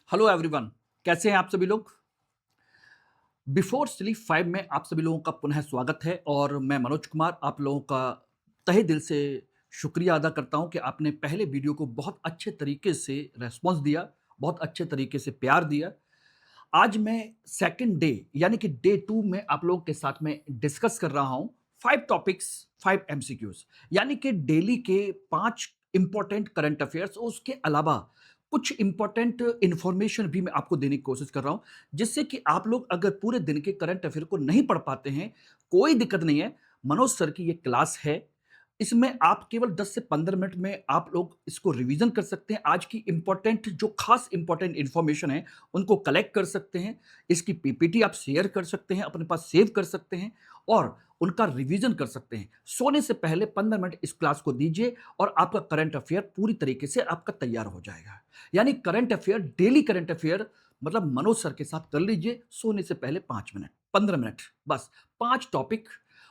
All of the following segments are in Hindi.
Hello everyone. कैसे हैं आप सभी लोग। बिफोर स्लीप 5 में आप सभी लोगों का पुनः स्वागत है और मैं मनोज कुमार आप लोगों का तहे दिल से शुक्रिया अदा करता हूं कि आपने पहले वीडियो को बहुत अच्छे तरीके से रेस्पॉन्स दिया, बहुत अच्छे तरीके से प्यार दिया। आज मैं सेकंड डे यानी कि डे 2 में आप लोगों के साथ में डिस्कस कर रहा हूं 5 टॉपिक्स, 5 एमसीक्यूज, यानी कि डेली के 5 इंपॉर्टेंट करंट अफेयर्स और उसके अलावा कुछ इंपॉर्टेंट इंफॉर्मेशन भी मैं आपको देने की कोशिश कर रहा हूं, जिससे कि आप लोग अगर पूरे दिन के करंट अफेयर को नहीं पढ़ पाते हैं, कोई दिक्कत नहीं है। मनोज सर की ये क्लास है, इसमें आप केवल 10 से 15 मिनट में आप लोग इसको रिवीजन कर सकते हैं। आज की इंपॉर्टेंट जो खास इंपॉर्टेंट इंफॉर्मेशन है उनको कलेक्ट कर सकते हैं। इसकी पीपीटी आप शेयर कर सकते हैं, अपने पास सेव कर सकते हैं और उनका रिवीजन कर सकते हैं। सोने से पहले 15 मिनट इस क्लास को दीजिए और आपका करंट अफेयर पूरी तरीके से आपका तैयार हो जाएगा। यानी current affair, daily current affair मतलब मनोज सर के साथ कर लीजिए सोने से पहले 5 मिनट, 15 मिनट, बस 5 टॉपिक,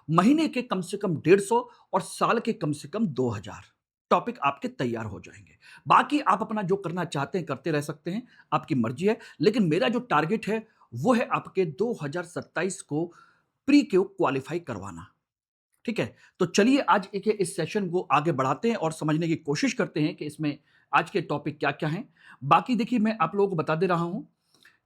महीने के कम से कम 150 और साल के कम से कम 2000 टॉपिक आपके तैयार हो जाएंगे। बाकी आप अपना जो करना चाहते हैं करते रह सकते हैं, आपकी मर्जी है। लेकिन मेरा जो टारगेट है वो है आपके 2027 को प्री क्यू क्वालिफाई करवाना। ठीक है, तो चलिए आज एक इस सेशन को आगे बढ़ाते हैं और समझने की कोशिश करते हैं कि इसमें आज के टॉपिक क्या क्या हैं। बाकी देखिए, मैं आप लोगों को बता दे रहा हूं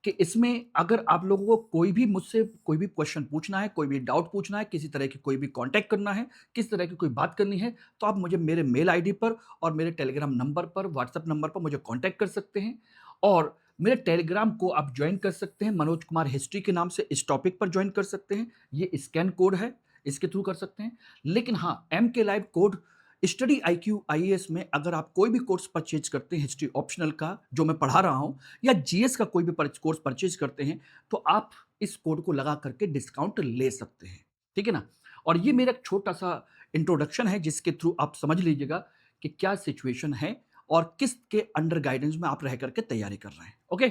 कि इसमें अगर आप लोगों को कोई भी मुझसे कोई भी क्वेश्चन पूछना है, कोई भी डाउट पूछना है, किसी तरह की कोई भी कांटेक्ट करना है, किस तरह की कोई बात करनी है, तो आप मुझे मेरे मेल आईडी पर और मेरे टेलीग्राम नंबर पर, व्हाट्सएप नंबर पर मुझे कांटेक्ट कर सकते हैं। और मेरे टेलीग्राम को आप ज्वाइन कर सकते हैं, मनोज कुमार हिस्ट्री के नाम से इस टॉपिक पर ज्वाइन कर सकते हैं। ये स्कैन कोड है, इसके थ्रू कर सकते हैं। लेकिन हाँ, एम के live code study IQ IAS में अगर आप कोई भी कोर्स परचेज करते हैं हिस्ट्री ऑप्शनल का जो मैं पढ़ा रहा हूं, या जीएस का कोई भी कोर्स परचेज करते हैं, तो आप इस कोड को लगा करके डिस्काउंट ले सकते हैं। ठीक है ना। और ये मेरा एक छोटा सा इंट्रोडक्शन है जिसके थ्रू आप समझ लीजिएगा कि क्या सिचुएशन है और किस के अंडर गाइडेंस में आप रह करके तैयारी कर रहे हैं। ओके,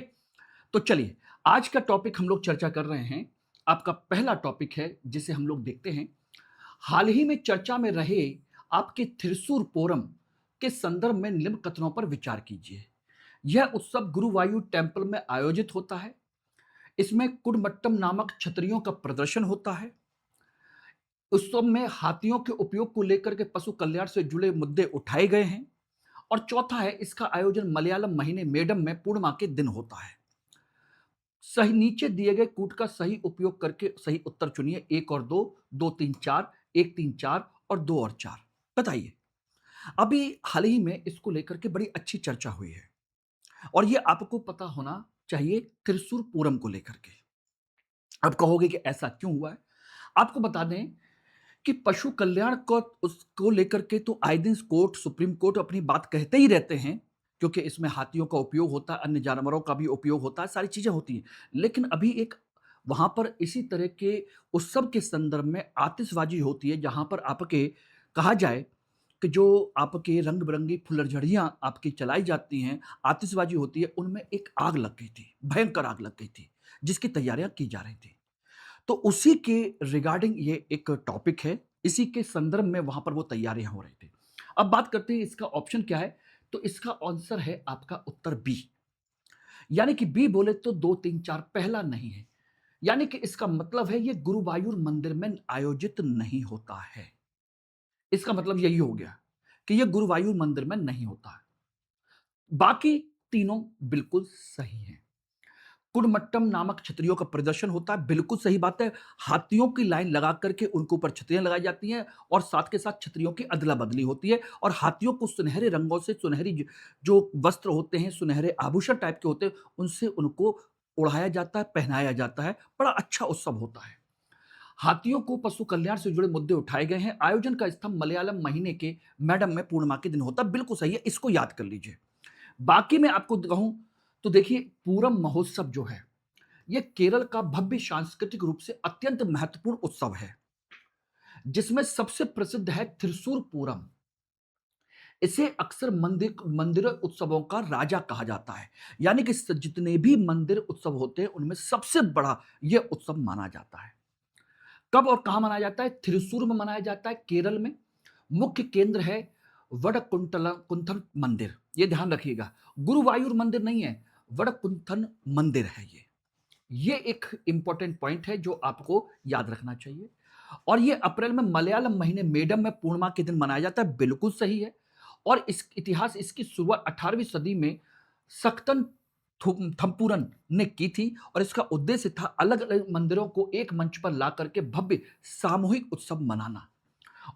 तो चलिए आज का टॉपिक हम लोग चर्चा कर रहे हैं। आपका पहला टॉपिक है जिसे हम लोग देखते हैं। हाल ही में चर्चा में रहे आपके थ्रिसूर पोरम के संदर्भ में निम्न कथनों पर विचार कीजिए। यह उत्सव गुरुवायूर टेम्पल में आयोजित होता है। इसमें कुडमट्टम नामक छतरियों का प्रदर्शन होता है। उत्सव में हाथियों के उपयोग को लेकर के पशु कल्याण से जुड़े मुद्दे उठाए गए हैं। और चौथा है, इसका आयोजन मलयालम महीने मेडम में पूर्णिमा के दिन होता है। सही नीचे दिए गए कूट का सही उपयोग करके सही उत्तर चुनिए। एक और दो, दो तीन चार, एक तीन चार और दो और चार। बताइए। अभी हाल ही में इसको लेकर के बड़ी अच्छी चर्चा हुई है और ये आपको पता होना चाहिए त्रिशूर पूरम को लेकर के। अब कहोगे कि ऐसा क्यों हुआ है। आपको बता दें कि पशु कल्याण को उसको लेकर के तो आए दिन कोर्ट, सुप्रीम कोर्ट अपनी बात कहते ही रहते हैं, क्योंकि इसमें हाथियों का उपयोग होता है, अन्य जानवरों का भी उपयोग होता है, सारी चीजें होती हैं। लेकिन अभी एक वहां पर इसी तरह के उत्सव के संदर्भ में आतिशबाजी होती है, जहां पर आपके कहा जाए कि जो आपके रंग बिरंगी फुलझड़ियां आपकी चलाई जाती हैं, आतिशबाजी होती है, उनमें एक आग लग गई थी, भयंकर आग लग गई थी, जिसकी तैयारियां की जा रही थी। तो उसी के रिगार्डिंग ये एक टॉपिक है, इसी के संदर्भ में वहां पर वो तैयारियां हो रही थी। अब बात करते हैं इसका ऑप्शन क्या है। तो इसका आंसर है आपका उत्तर बी, यानी कि बी बोले तो दो तीन चार पहला नहीं है। यानी कि इसका मतलब है ये गुरुवायूर मंदिर में आयोजित नहीं होता है। इसका मतलब यही हो गया कि ये गुरुवायूर मंदिर में नहीं होता है। बाकी तीनों बिल्कुल सही हैं। कुडमट्टम नामक छतरियों का प्रदर्शन होता है, बिल्कुल सही बात है। हाथियों की लाइन लगा करके उनके ऊपर छतरियां लगाई जाती हैं और साथ के साथ छतरियों की अदला बदली होती है और हाथियों को सुनहरे रंगों से, सुनहरी जो वस्त्र होते हैं, सुनहरे आभूषण टाइप के होते हैं, उनसे उनको उड़ाया जाता है, पहनाया जाता है। बड़ा अच्छा उत्सव होता है। हाथियों को पशु कल्याण से जुड़े मुद्दे उठाए गए हैं। आयोजन का स्थल मलयालम महीने के मैडम में पूर्णिमा के दिन होता है, बिल्कुल सही है, इसको याद कर लीजिए। बाकी मैं आपको कहूं तो देखिए, पूरम महोत्सव जो है यह केरल का भव्य सांस्कृतिक रूप से अत्यंत महत्वपूर्ण उत्सव है, जिसमें सबसे प्रसिद्ध है त्रिशूर पूरम। इसे अक्सर मंदिर उत्सवों का राजा कहा जाता है। यानी कि जितने भी मंदिर उत्सव होते हैं उनमें सबसे बड़ा यह उत्सव माना जाता है। कब और कहां मनाया जाता है? त्रिशूर में मनाया जाता है, केरल में। मुख्य केंद्र है वडकुंठल कुंथल मंदिर, यह ध्यान रखिएगा। गुरुवायूर मंदिर नहीं है, वड़कुंथन मंदिर है ये एक इंपॉर्टेंट पॉइंट है जो आपको याद रखना चाहिए। और ये अप्रैल में मलयालम महीने मेडम में पूर्णिमा के दिन मनाया जाता है, बिल्कुल सही है। और इस इतिहास इसकी शुरुआत 18वीं सदी में सक्तन थम्पुरन ने की थी और इसका उद्देश्य था अलग अलग मंदिरों को एक मंच पर ला करके भव्य सामूहिक उत्सव मनाना।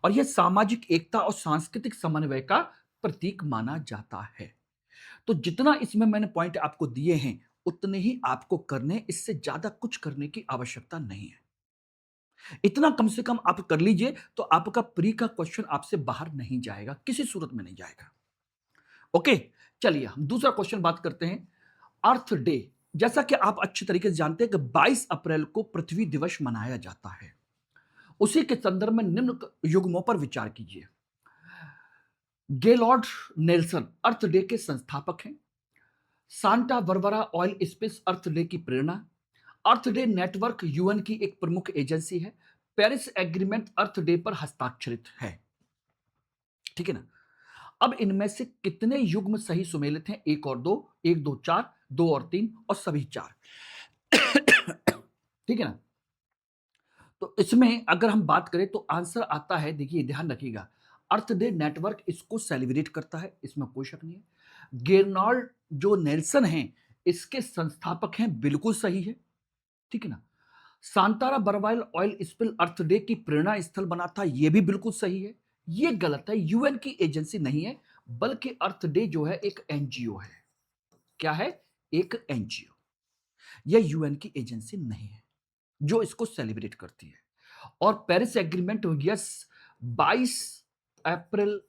और यह सामाजिक एकता और सांस्कृतिक समन्वय का प्रतीक माना जाता है। तो जितना इसमें मैंने पॉइंट आपको दिए हैं उतने ही आपको करने, इससे ज्यादा कुछ करने की आवश्यकता नहीं है। इतना कम से कम आप कर लीजिए तो आपका प्री का क्वेश्चन आपसे बाहर नहीं जाएगा, किसी सूरत में नहीं जाएगा। ओके, चलिए हम दूसरा क्वेश्चन बात करते हैं। अर्थ डे, जैसा कि आप अच्छी तरीके से जानते हैं कि 22 अप्रैल को पृथ्वी दिवस मनाया जाता है। उसी के संदर्भ में निम्न युग्मों पर विचार कीजिए। गेलॉर्ड नेल्सन अर्थ डे के संस्थापक हैं। सांता बरबरा ऑयल स्पेस अर्थ डे की प्रेरणा। अर्थ डे नेटवर्क यूएन की एक प्रमुख एजेंसी है। पेरिस एग्रीमेंट अर्थ डे पर हस्ताक्षरित है। ठीक है ना। अब इनमें से कितने युग्म सही सुमेलित हैं? एक और दो, एक दो चार, दो और तीन और सभी चार। ठीक है ना। तो इसमें अगर हम बात करें तो आंसर आता है, देखिए ध्यान रखिएगा, अर्थ डे नेटवर्क इसको सेलिब्रेट करता है, इसमें कोई शक नहीं है। गेरनॉल्ड जो नेल्सन हैं इसके संस्थापक हैं, बिल्कुल सही है। ठीक है ना। सांतारा बरवाइल ऑयल स्पिल अर्थ डे की प्रेरणा स्थल बना था, यह भी बिल्कुल सही है। यह गलत है, यूएन की एजेंसी नहीं है, बल्कि अर्थ डे जो है एक एनजीओ है। क्या है? एक एनजीओ। यह यूएन की एजेंसी नहीं है जो इसको सेलिब्रेट करती है। और पेरिस एग्रीमेंट हो गया 22 अप्रैल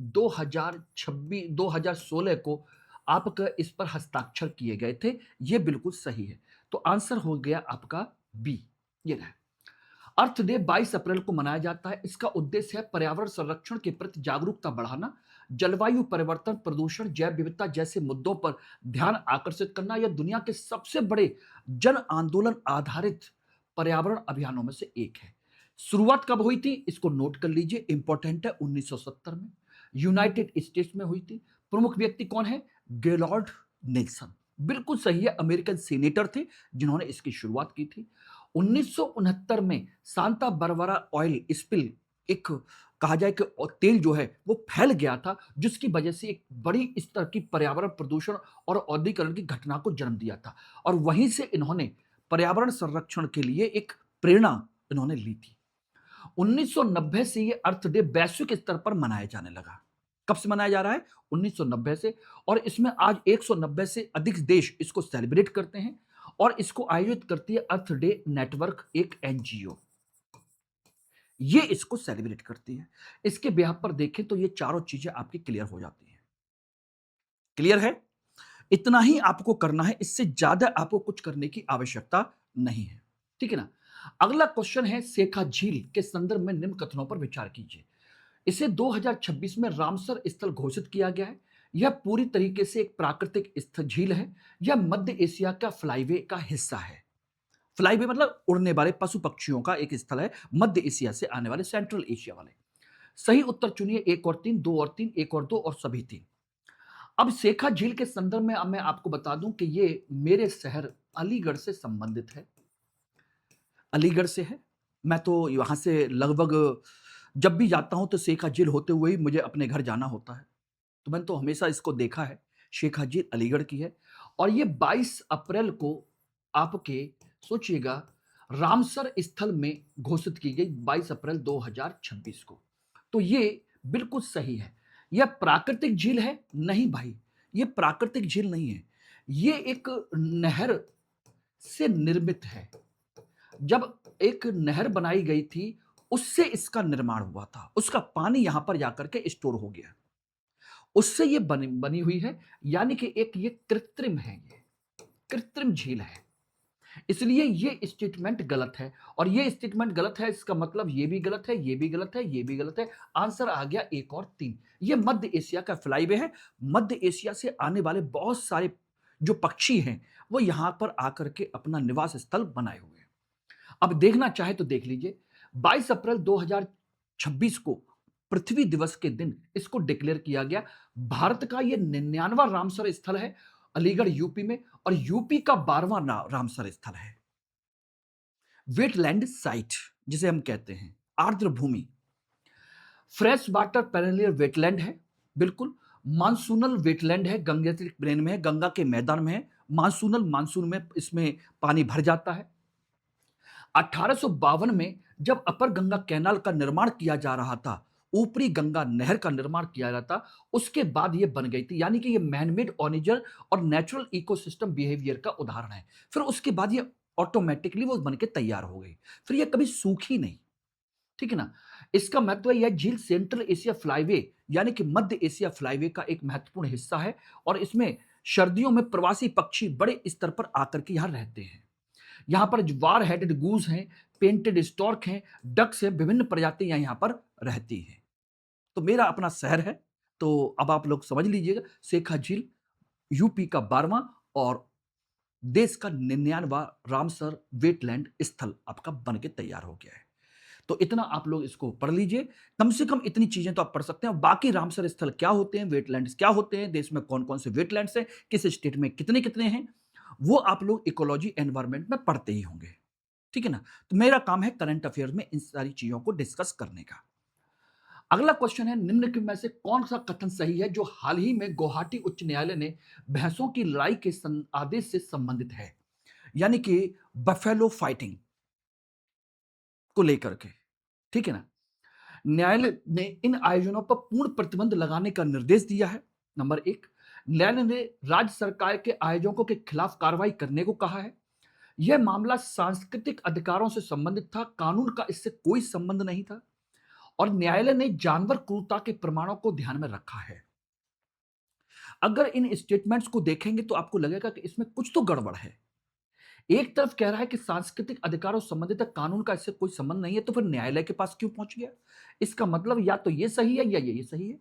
2016 को आपका इस पर हस्ताक्षर किए गए थे, यह बिल्कुल सही है। तो आंसर हो गया आपका बी, ये रहा। अर्थ डे 22 अप्रैल को मनाया जाता है। इसका उद्देश्य है पर्यावरण संरक्षण के प्रति जागरूकता बढ़ाना, जलवायु परिवर्तन, प्रदूषण, जैव विविधता जैसे मुद्दों पर ध्यान आकर्षित करना। यह दुनिया के सबसे बड़े जन आंदोलन आधारित पर्यावरण अभियानों में से एक है। शुरुआत कब हुई थी इसको नोट कर लीजिए, इंपॉर्टेंट है, 1970 में यूनाइटेड स्टेट्स में हुई थी। प्रमुख व्यक्ति कौन है? गेलॉर्ड नेल्सन, बिल्कुल सही है, अमेरिकन सीनेटर थे जिन्होंने इसकी शुरुआत की थी। 1969 में सांता बरबरा ऑयल स्पिल, एक कहा जाए कि तेल जो है वो फैल गया था, जिसकी वजह से एक बड़ी स्तर की पर्यावरण प्रदूषण और औद्योगिकरण की घटना को जन्म दिया था। और वहीं से इन्होंने पर्यावरण संरक्षण के लिए एक प्रेरणा इन्होंने ली थी। 1990 से ये अर्थ डे वैश्विक स्तर पर मनाया जाने लगा। कब से मनाया जा रहा है? 1990 से। और इसमें आज 190 से अधिक देश इसको सेलिब्रेट करते हैं और इसको आयोजित करती है अर्थ डे नेटवर्क, एक एनजीओ, ये इसको सेलिब्रेट करती है। इसके ब्याह पर देखें तो ये चारों चीजें आपकी क्लियर हो जाती हैं। क्लियर है? इतना ही आपको करना है, इससे ज्यादा आपको कुछ करने की आवश्यकता नहीं है। ठीक है ना। अगला क्वेश्चन है, सेखा झील के संदर्भ में निम्न कथनों पर विचार कीजिए। इसे 2026 में रामसर स्थल घोषित किया गया है। यह पूरी तरीके से एक प्राकृतिक झील है। यह मध्य एशिया का फ्लाईवे का हिस्सा है। फ्लाईवे मतलब उड़ने वाले पशु पक्षियों का एक स्थल है, मध्य एशिया से आने वाले, सेंट्रल एशिया वाले। सही उत्तर चुनिए, एक और तीन, दो और तीन, एक और दो और सभी तीन। अब सेखा झील के संदर्भ में अब मैं आपको बता दूं कि ये मेरे शहर अलीगढ़ से संबंधित है, अलीगढ़ से है। मैं तो वहां से लगभग जब भी जाता हूं तो शेखा झील होते हुए ही मुझे अपने घर जाना होता है। तो मैंने तो हमेशा इसको देखा है। शेखा झील अलीगढ़ की है और ये 22 अप्रैल को आपके सोचिएगा रामसर स्थल में घोषित की गई, 22 अप्रैल 2026 को। तो ये बिल्कुल सही है। यह प्राकृतिक झील है? नहीं भाई, ये प्राकृतिक झील नहीं है, ये एक नहर से निर्मित है। जब एक नहर बनाई गई थी उससे इसका निर्माण हुआ था, उसका पानी यहां पर जाकर के स्टोर हो गया, उससे ये बनी हुई है। यानी कि एक ये कृत्रिम है, ये कृत्रिम झील है। इसलिए ये स्टेटमेंट गलत है। और ये स्टेटमेंट गलत है, इसका मतलब ये भी गलत है, ये भी गलत है, ये भी गलत है। आंसर आ गया एक और तीन। ये मध्य एशिया का फ्लाईवे है। मध्य एशिया से आने वाले बहुत सारे जो पक्षी हैं वो यहां पर आकर के अपना निवास स्थल बनाए हुए हैं। अब देखना चाहे तो देख लीजिए, 22 अप्रैल 2026 को पृथ्वी दिवस के दिन इसको डिक्लेयर किया गया। भारत का यह 99वां रामसर स्थल है अलीगढ़ यूपी में, और यूपी का 12वां रामसर स्थल है। वेटलैंड साइट जिसे हम कहते हैं, आर्द्र भूमि, फ्रेश वाटर पेरेनियल वेटलैंड है, बिल्कुल। मानसूनल वेटलैंड है, गंगेटिक प्लेन में है, गंगा के मैदान में है। मानसून में इसमें पानी भर जाता है। 1852 में जब अपर गंगा कैनाल का निर्माण किया जा रहा था, ऊपरी गंगा नहर का निर्माण किया रहा था, उसके बाद ये बन गई थी। यानी कि ये मैनमेड ओनिजर और नेचुरल इकोसिस्टम बिहेवियर का उदाहरण है। फिर उसके बाद ये ऑटोमेटिकली वो बन के तैयार हो गई। फिर ये कभी सूखी नहीं, ठीक है ना। इसका महत्व यह झील सेंट्रल एशिया फ्लाईवे यानी कि मध्य एशिया फ्लाईवे का एक महत्वपूर्ण हिस्सा है, और इसमें सर्दियों में प्रवासी पक्षी बड़े स्तर पर आकर के यहां रहते हैं। यहां पर वार हेडेड गूज हैं, पेंटेड स्टॉर्क हैं, डक्स हैं, विभिन्न प्रजातियां यहां पर रहती हैं। तो मेरा अपना शहर है, तो अब आप लोग समझ लीजिएगा, शेखा झील यूपी का 12वां और देश का 99वां रामसर वेटलैंड स्थल आपका बन के तैयार हो गया है। तो इतना आप लोग इसको पढ़ लीजिए, कम से कम इतनी चीजें तो आप पढ़ सकते हैं। बाकी रामसर स्थल क्या होते हैं, वेटलैंड्स क्या होते हैं, देश में कौन कौन से वेटलैंड्स हैं, किस स्टेट में कितने कितने हैं, वो आप लोग इकोलॉजी एनवायरमेंट में पढ़ते ही होंगे, ठीक है ना। तो मेरा काम है करंट अफेयर में इन सारी चीजों को डिस्कस करने का। अगला क्वेश्चन है, निम्न में से कौन सा कथन सही है जो हाल ही में गुवाहाटी उच्च न्यायालय ने भैंसों की लड़ाई के आदेश से संबंधित है, यानी कि बफेलो फाइटिंग को लेकर के, ठीक है ना। न्यायालय ने इन आयोजनों पर पूर्ण प्रतिबंध लगाने का निर्देश दिया है। नंबर एक, न्यायालय ने राज्य सरकार के आयोजकों के खिलाफ कार्रवाई करने को कहा है। यह मामला सांस्कृतिक अधिकारों से संबंधित था, कानून का इससे कोई संबंध नहीं था, और न्यायालय ने जानवर क्रूरता के प्रमाणों को ध्यान में रखा है। अगर इन स्टेटमेंट्स को देखेंगे तो आपको लगेगा कि इसमें कुछ तो गड़बड़ है। एक तरफ कह रहा है कि सांस्कृतिक अधिकारों से संबंधित है, कानून का इससे कोई संबंध नहीं है, तो फिर न्यायालय के पास क्यों पहुंच गया? इसका मतलब या तो ये सही है या ये सही है।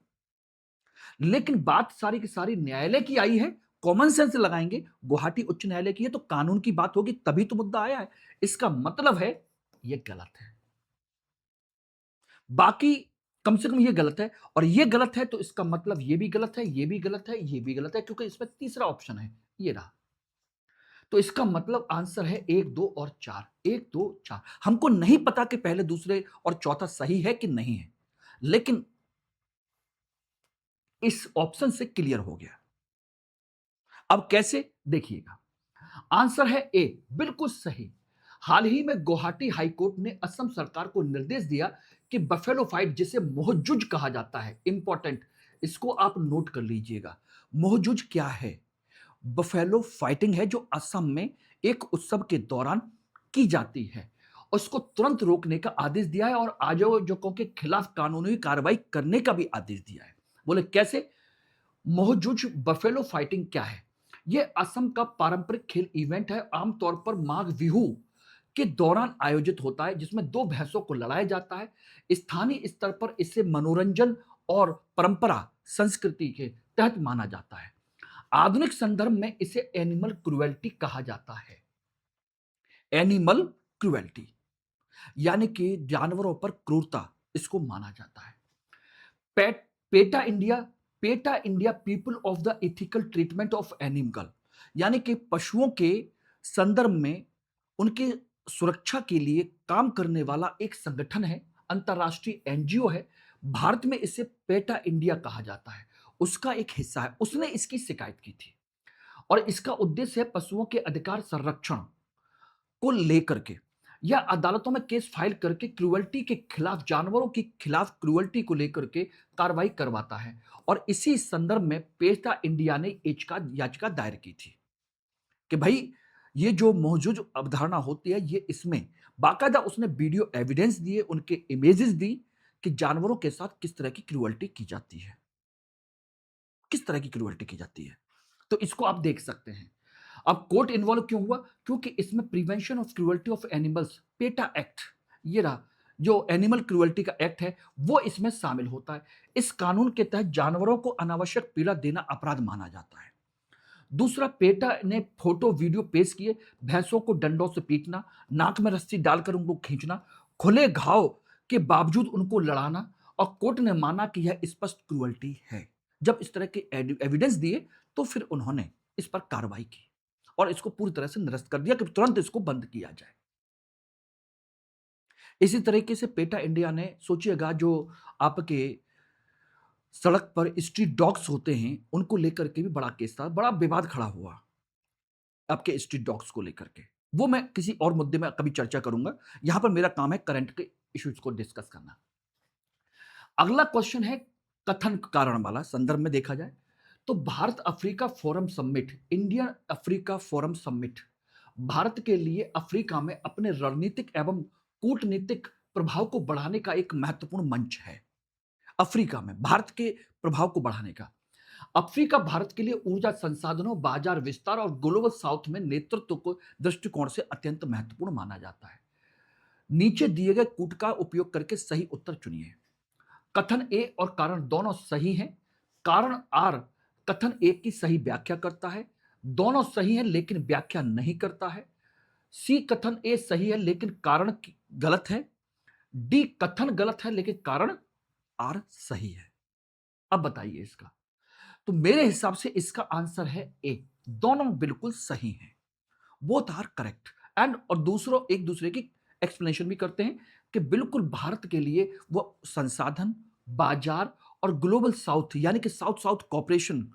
लेकिन बात सारी की सारी न्यायालय की आई है, कॉमन सेंस लगाएंगे, गुवाहाटी उच्च न्यायालय की है, तो कानून की बात होगी तभी तो मुद्दा आया है। इसका मतलब है ये गलत है। बाकी कम से कम ये गलत है, और ये गलत है तो इसका मतलब ये भी गलत है, ये भी गलत है, ये भी गलत है, क्योंकि इसमें तीसरा ऑप्शन है, ये रहा। तो इसका मतलब आंसर है 1, 2 और 4। 1, 2, 4। हमको नहीं पता कि पहले, दूसरे और चौथा सही है कि नहीं है, लेकिन इस ऑप्शन से क्लियर हो गया। अब कैसे, देखिएगा। आंसर है ए, बिल्कुल सही। हाल ही में गुवाहाटी हाईकोर्ट ने असम सरकार को निर्देश दिया कि बफेलो फाइट, जिसे मोहजुज कहा जाता है, इंपॉर्टेंट, इसको आप नोट कर लीजिएगा। मोहजुज क्या है? बफेलो फाइटिंग है जो असम में एक उत्सव के दौरान की जाती है। उसको तुरंत रोकने का आदेश दिया है, और आयोजकों के खिलाफ कानूनी कार्रवाई करने का भी आदेश दिया है। बोले कैसे? मोहजुज बफेलो फाइटिंग क्या है? यह असम का पारंपरिक खेल इवेंट है, आमतौर पर माघ बिहू के दौरान आयोजित होता है, जिसमें दो भैंसों को लड़ाया जाता है। स्थानीय स्तर पर इसे मनोरंजन और परंपरा संस्कृति के तहत माना जाता है। आधुनिक संदर्भ में इसे एनिमल क्रुएल्टी कहा जाता है। एनिमल क्रुएल्टी यानी कि जानवरों पर क्रूरता, इसको माना जाता है। Pet PETA India PETA India people of the ethical treatment of animal, यानी कि पशुओं के संदर्भ में उनके सुरक्षा के लिए काम करने वाला एक संगठन है, अंतरराष्ट्रीय एनजीओ है। भारत में इसे पेटा इंडिया कहा जाता है, उसका एक हिस्सा है। उसने इसकी शिकायत की थी, और इसका उद्देश्य है पशुओं के अधिकार संरक्षण को लेकर के, या अदालतों में केस फाइल करके क्रूअल्टी के खिलाफ, जानवरों के खिलाफ क्रूअल्टी को लेकर के कार्रवाई करवाता है। और इसी संदर्भ में पेटा इंडिया ने याचिका दायर की थी कि भाई ये जो मौजूद अवधारणा होती है, ये इसमें बाकायदा उसने वीडियो एविडेंस दिए, उनके इमेजेस दी कि जानवरों के साथ किस तरह की क्रूअल्टी की जाती है, किस तरह की क्रूअल्टी की जाती है। तो इसको आप देख सकते हैं। अब कोर्ट इन्वॉल्व क्यों हुआ? क्योंकि इसमें prevention of cruelty of animals, PETA act, ये रहा जो एनिमल क्रूअल्टी का एक्ट है, वो इसमें शामिल होता है। इस कानून के तहत जानवरों को अनावश्यक पीड़ा देना अपराध माना जाता है। दूसरा, पेटा ने फोटो वीडियो पेश किए, भैंसों को डंडों से पीटना, नाक में रस्सी डालकर उनको खींचना, खुले घाव के बावजूद उनको लड़ाना, और कोर्ट ने माना कि यह स्पष्ट क्रूअल्टी है। जब इस तरह के एविडेंस दिए तो फिर उन्होंने इस पर कार्रवाई की और इसको पूरी तरह से निरस्त कर दिया कि तुरंत इसको बंद किया जाए। इसी तरीके से पेटा इंडिया ने, सोचिएगा, जो आपके सड़क पर स्ट्रीट डॉग्स होते हैं उनको लेकर के भी बड़ा केस था, बड़ा विवाद खड़ा हुआ आपके स्ट्रीट डॉग्स को लेकर के। वो मैं किसी और मुद्दे में कभी चर्चा करूंगा। यहां पर मेरा काम है करंट के इश्यूज को डिस्कस करना। अगला क्वेश्चन है कथन कारण वाला। संदर्भ में देखा जाए तो Bharat Africa forum summit, India Africa forum summit Bharat के लिए अफ्रीका में अपने रणनीतिक एवं कूटनीतिक प्रभाव को बढ़ाने का एक महत्वपूर्ण मंच है। अफ्रीका में भारत के प्रभाव को बढ़ाने का। अफ्रीका भारत के लिए ऊर्जा संसाधनों, बाजार विस्तार और ग्लोबल साउथ में नेतृत्व को दृष्टिकोण से अत्यंत महत्वपूर्ण माना जाता है। नीचे दिए गए कूट का उपयोग करके सही उत्तर चुनिए। कथन ए और कारण दोनों सही हैं। कारण आर कथन ए की सही व्याख्या करता है। दोनों सही हैं लेकिन व्याख्या नहीं करता है। सी कथन ए सही है लेकिन कारण गलत है। डी कथन गलत है लेकिन कारण आर सही है। अब बताइए इसका। तो मेरे हिसाब से इसका आंसर है ए, दोनों बिल्कुल सही हैं, बोथ आर करेक्ट। एंड और दूसरों एक दूसरे की एक्सप्लेनेशन भी करते हैं कि बिल्कुल भारत के लिए वो संसाधन, बाजार और ग्लोबल साउथ यानी कि साउथ साउथ कॉपरेशन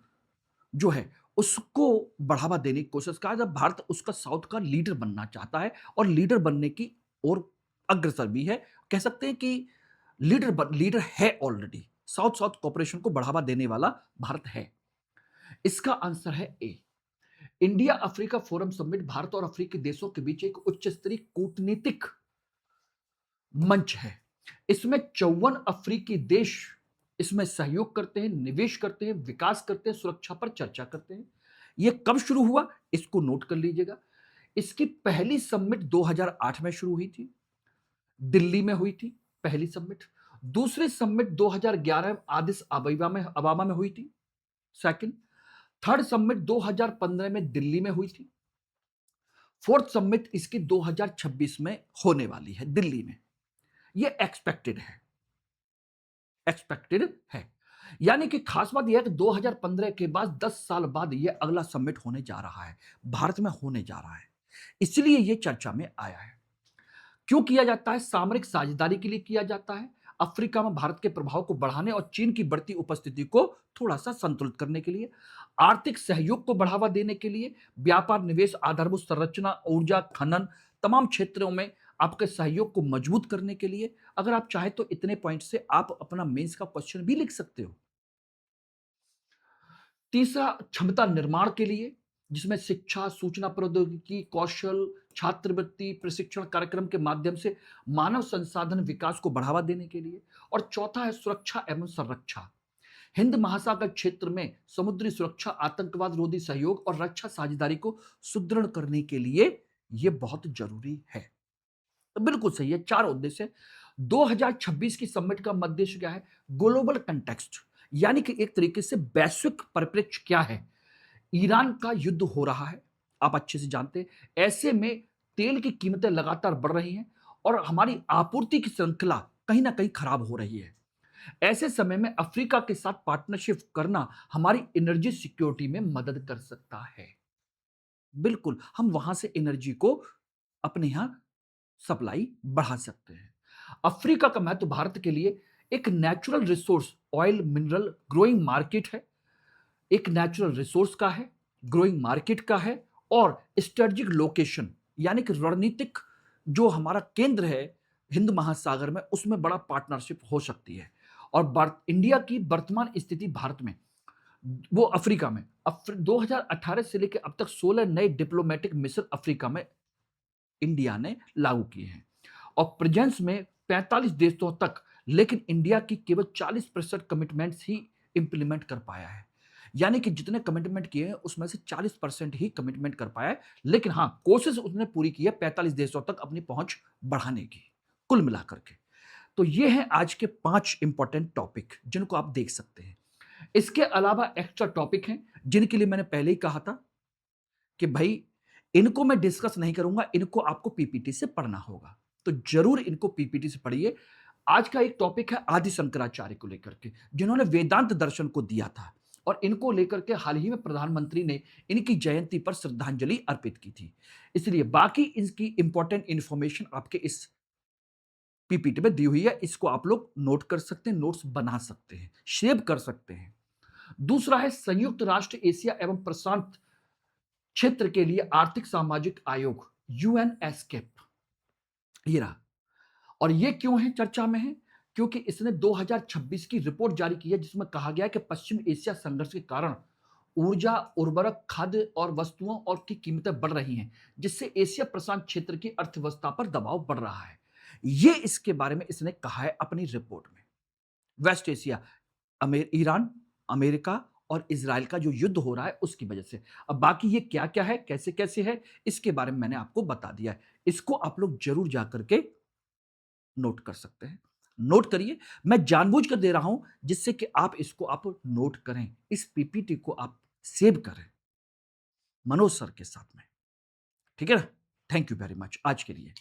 जो है उसको बढ़ावा देने की कोशिश कर, जब भारत उसका साउथ का लीडर बनना चाहता है और लीडर बनने की ओर अग्रसर भी है। कह सकते हैं कि लीडर है ऑलरेडी, साउथ साउथ कॉपरेशन को बढ़ावा देने वाला भारत है। इसका आंसर है A. India Africa forum summit Bharat और अफ्रीकी देशों के बीच एक उच्च स्तरीय कूटनीतिक मंच है। इसमें 54 अफ्रीकी देश इसमें सहयोग करते हैं, निवेश करते हैं, विकास करते हैं, सुरक्षा पर चर्चा करते हैं। यह कब शुरू हुआ इसको नोट कर लीजिएगा। इसकी पहली समिट 2008 में शुरू हुई थी, दिल्ली में हुई थी पहली समिट। दूसरी समिट 2011 में आदिस अबाबा में हुई थी, सेकंड। थर्ड समिट 2015 में दिल्ली में हुई थी। फोर्थ समिट इसकी 2026 में होने वाली है दिल्ली में। यह एक्सपेक्टेड है। यानी कि खास बात यह है कि 2015 के बाद 10 साल बाद यह अगला समिट होने जा रहा है, भारत में होने जा रहा है। इसलिए यह चर्चा में आया है। क्यों किया जाता है? सामरिक साझेदारी के लिए किया जाता है, अफ्रीका में भारत के प्रभाव को बढ़ाने और चीन की बढ़ती उपस्थिति को थोड़ा सा संतुलित करने के लिए, आर्थिक सहयोग को बढ़ावा देने के लिए, व्यापार, निवेश, आधारभूत संरचना, ऊर्जा, खनन, तमाम क्षेत्रों में आपके सहयोग को मजबूत करने के लिए। अगर आप चाहे तो इतने पॉइंट से आप अपना मेंस का क्वेश्चन भी लिख सकते हो। तीसरा, क्षमता निर्माण के लिए, जिसमें शिक्षा, सूचना प्रौद्योगिकी, कौशल, छात्रवृत्ति, प्रशिक्षण कार्यक्रम के माध्यम से मानव संसाधन विकास को बढ़ावा देने के लिए। और चौथा है सुरक्षा एवं संरक्षा। हिंद महासागर क्षेत्र में समुद्री सुरक्षा, आतंकवाद रोधी सहयोग और रक्षा साझेदारी को सुदृढ़ करने के लिए यह बहुत जरूरी है। तो बिल्कुल सही है, चार उद्देश्य। 2026 की समिट का उद्देश्य क्या है? ग्लोबल कंटेक्स्ट, यानी कि एक तरीके से वैश्विक परिप्रेक्ष्य क्या है। ईरान का युद्ध हो रहा है, आप अच्छे से जानते हैं। ऐसे में तेल की कीमतें लगातार बढ़ रही हैं और हमारी आपूर्ति की श्रृंखला कहीं ना कहीं खराब हो रही है। ऐसे समय में अफ्रीका के साथ पार्टनरशिप करना हमारी एनर्जी सिक्योरिटी में मदद कर सकता है। बिल्कुल, हम वहां से एनर्जी को अपने यहां सप्लाई बढ़ा सकते हैं। अफ्रीका का महत्व भारत के लिए एक natural resource, oil, mineral, growing market है। एक नेचुरल रिसोर्स का है, ग्रोइंग मार्केट का है और स्ट्रेटेजिक लोकेशन, यानी कि रणनीतिक जो हमारा केंद्र है हिंद महासागर में, उसमें बड़ा पार्टनरशिप हो सकती है। और इंडिया की वर्तमान स्थिति भारत में, वो अफ्रीका में 2018 से लेकर अब तक 16 नए डिप्लोमेटिक मिशन अफ्रीका में इंडिया ने लागू किए हैं और प्रेजेंस में 45 देशों तक। लेकिन इंडिया की केवल 40% कमिटमेंट्स ही इंप्लीमेंट कर पाया है। यानी कि जितने कमिटमेंट किए हैं उसमें से 40% ही कमिटमेंट कर पाया है। लेकिन हां, कोशिश उसने पूरी की है 45 देशों तक अपनी पहुंच बढ़ाने की, कुल मिलाकर के। तो ये हैं आज के 5 इंपॉर्टेंट टॉपिक जिनको आप देख सकते हैं। इसके अलावा एक्स्ट्रा टॉपिक हैं जिनके लिए मैंने पहले ही कहा था कि भाई इनको मैं डिस्कस नहीं करूंगा, इनको आपको पीपीटी से पढ़ना होगा। तो जरूर इनको पीपीटी से पढ़िए। आज का एक टॉपिक है आदि शंकराचार्य को लेकर के, जिन्होंने वेदांत दर्शन को दिया था। और इनको लेकर के हाल ही में प्रधानमंत्री ने इनकी जयंती पर श्रद्धांजलि अर्पित की थी। इसलिए बाकी इसकी इंपॉर्टेंट इंफॉर्मेशन आपके इस पीपीटी में दी हुई है, इसको आप लोग नोट कर सकते हैं, नोट्स बना सकते हैं, सेव कर सकते हैं। दूसरा है संयुक्त राष्ट्र एशिया एवं प्रशांत क्षेत्र के लिए आर्थिक सामाजिक आयोग, यूएनएसकेप। ये रहा। और ये क्यों है चर्चा में है? क्योंकि इसने 2026 की रिपोर्ट जारी की है जिसमें कहा गया है कि पश्चिम एशिया संघर्ष के कारण ऊर्जा, उर्वरक, खाद्य और वस्तुओं और की कीमतें बढ़ रही हैं, जिससे एशिया प्रशांत क्षेत्र की अर्थव्यवस्था पर दबाव बढ़ रहा है। ये इसके बारे में इसने कहा है अपनी रिपोर्ट में। वेस्ट एशिया, ईरान, अमेरिका और इजराइल का जो युद्ध हो रहा है उसकी वजह से। अब बाकी ये क्या-क्या है, कैसे-कैसे है, इसके बारे में मैंने आपको बता दिया है। इसको आप लोग जरूर जाकर के नोट कर सकते हैं। नोट करिए, मैं जानबूझ कर दे रहा हूं जिससे कि आप इसको आप नोट करें, इस पीपीटी को आप सेव करें मनोज सर के साथ में। ठीक है ना? थैंक यू वेरी मच आज के लिए।